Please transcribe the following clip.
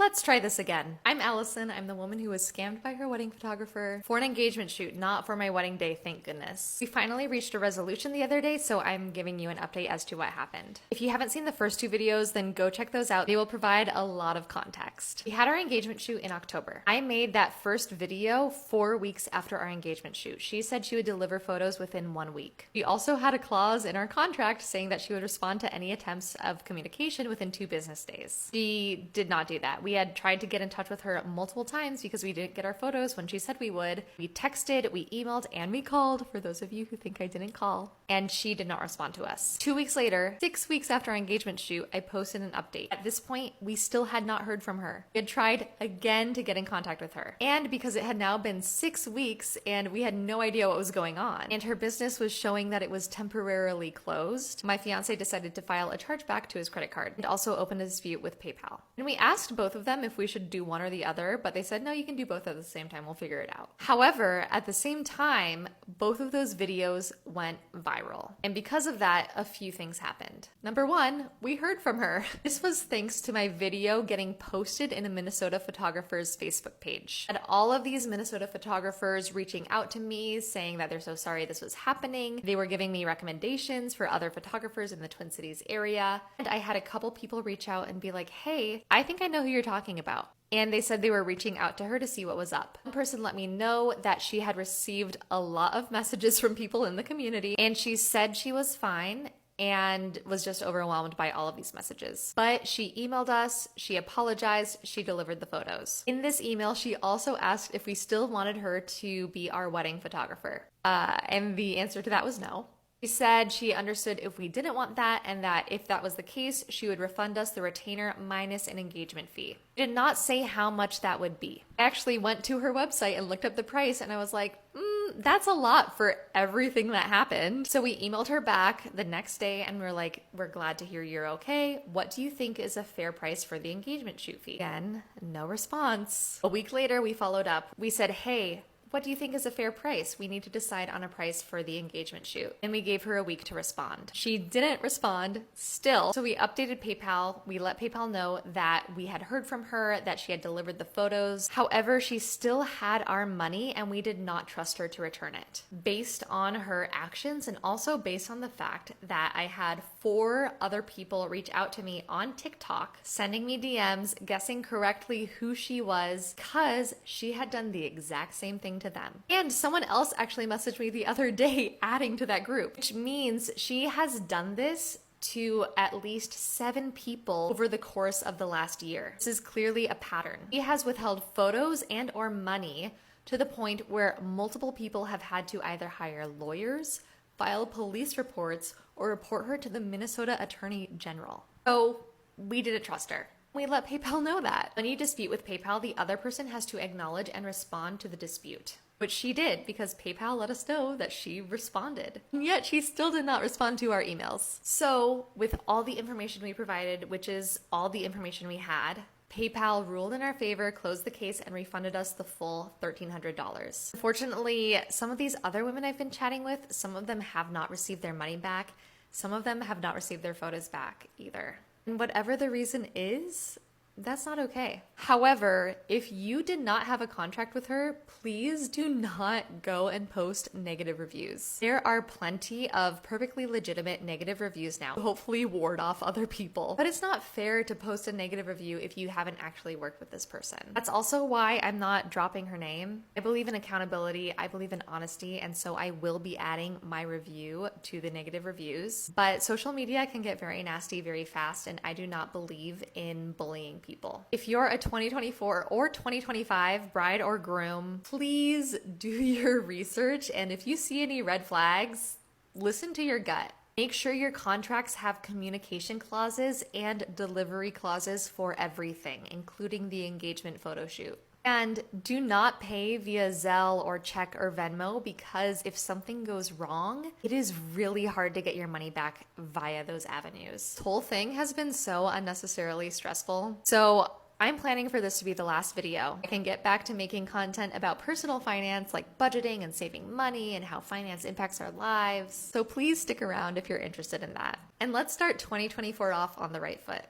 Let's try this again. I'm Allison. I'm the woman who was scammed by her wedding photographer for an engagement shoot, not for my wedding day, thank goodness. We finally reached a resolution the other day, so I'm giving you an update as to what happened. If you haven't seen the first two videos, then go check those out. They will provide a lot of context. We had our engagement shoot in October. I made that first video 4 weeks after our engagement shoot. She said she would deliver photos within 1 week. We also had a clause in our contract saying that she would respond to any attempts of communication within 2 business days. She did not do that. We had tried to get in touch with her multiple times because we didn't get our photos when she said we would. We texted, we emailed, and we called, for those of you who think I didn't call, and she did not respond to us. 2 weeks later, 6 weeks after our engagement shoot, I posted an update. At this point, we still had not heard from her. We had tried again to get in contact with her. And because it had now been 6 weeks and we had no idea what was going on, and her business was showing that it was temporarily closed, my fiance decided to file a chargeback to his credit card and also open a dispute with PayPal. And we asked both of them if we should do one or the other, but they said, no, you can do both at the same time. We'll figure it out. However, at the same time, both of those videos went viral. And because of that, a few things happened. Number one, we heard from her. This was thanks to my video getting posted in a Minnesota photographer's Facebook page. And all of these Minnesota photographers reaching out to me saying that they're so sorry this was happening. They were giving me recommendations for other photographers in the Twin Cities area. And I had a couple people reach out and be like, hey, I think I know who you're talking about. And they said they were reaching out to her to see what was up. One person let me know that she had received a lot of messages from people in the community, and she said she was fine and was just overwhelmed by all of these messages. But she emailed us, she apologized, she delivered the photos. In this email, she also asked if we still wanted her to be our wedding photographer. And the answer to that was no. She said she understood if we didn't want that, and that if that was the case, she would refund us the retainer minus an engagement fee. She did not say how much that would be. I actually went to her website and looked up the price, and I was like, that's a lot for everything that happened. So we emailed her back the next day and we're like, we're glad to hear you're okay. What do you think is a fair price for the engagement shoot fee? Again, no response. A week later, we followed up. We said, hey, what do you think is a fair price? We need to decide on a price for the engagement shoot. And we gave her a week to respond. She didn't respond still. So we updated PayPal. We let PayPal know that we had heard from her, that she had delivered the photos. However, she still had our money and we did not trust her to return it. Based on her actions and also based on the fact that I had 4 other people reach out to me on TikTok, sending me DMs, guessing correctly who she was because she had done the exact same thing to them. And someone else actually messaged me the other day adding to that group, which means she has done this to at least 7 people over the course of the last year. This is clearly a pattern. She has withheld photos and or money to the point where multiple people have had to either hire lawyers, file police reports, or report her to the Minnesota Attorney General. So we didn't trust her. We let PayPal know that. When you dispute with PayPal, the other person has to acknowledge and respond to the dispute, which she did because PayPal let us know that she responded. And yet she still did not respond to our emails. So with all the information we provided, which is all the information we had, PayPal ruled in our favor, closed the case, and refunded us the full $1,300. Unfortunately, some of these other women I've been chatting with, some of them have not received their money back. Some of them have not received their photos back either. And whatever the reason is, that's not okay. However, if you did not have a contract with her, please do not go and post negative reviews. There are plenty of perfectly legitimate negative reviews now, hopefully ward off other people. But it's not fair to post a negative review if you haven't actually worked with this person. That's also why I'm not dropping her name. I believe in accountability, I believe in honesty, and so I will be adding my review to the negative reviews. But social media can get very nasty very fast, and I do not believe in bullying people. If you're a 2024 or 2025 bride or groom, please do your research. And if you see any red flags, listen to your gut. Make sure your contracts have communication clauses and delivery clauses for everything, including the engagement photo shoot. And do not pay via Zelle or check or Venmo, because if something goes wrong, it is really hard to get your money back via those avenues. This whole thing has been so unnecessarily stressful. So I'm planning for this to be the last video. I can get back to making content about personal finance, like budgeting and saving money and how finance impacts our lives. So please stick around if you're interested in that. And let's start 2024 off on the right foot.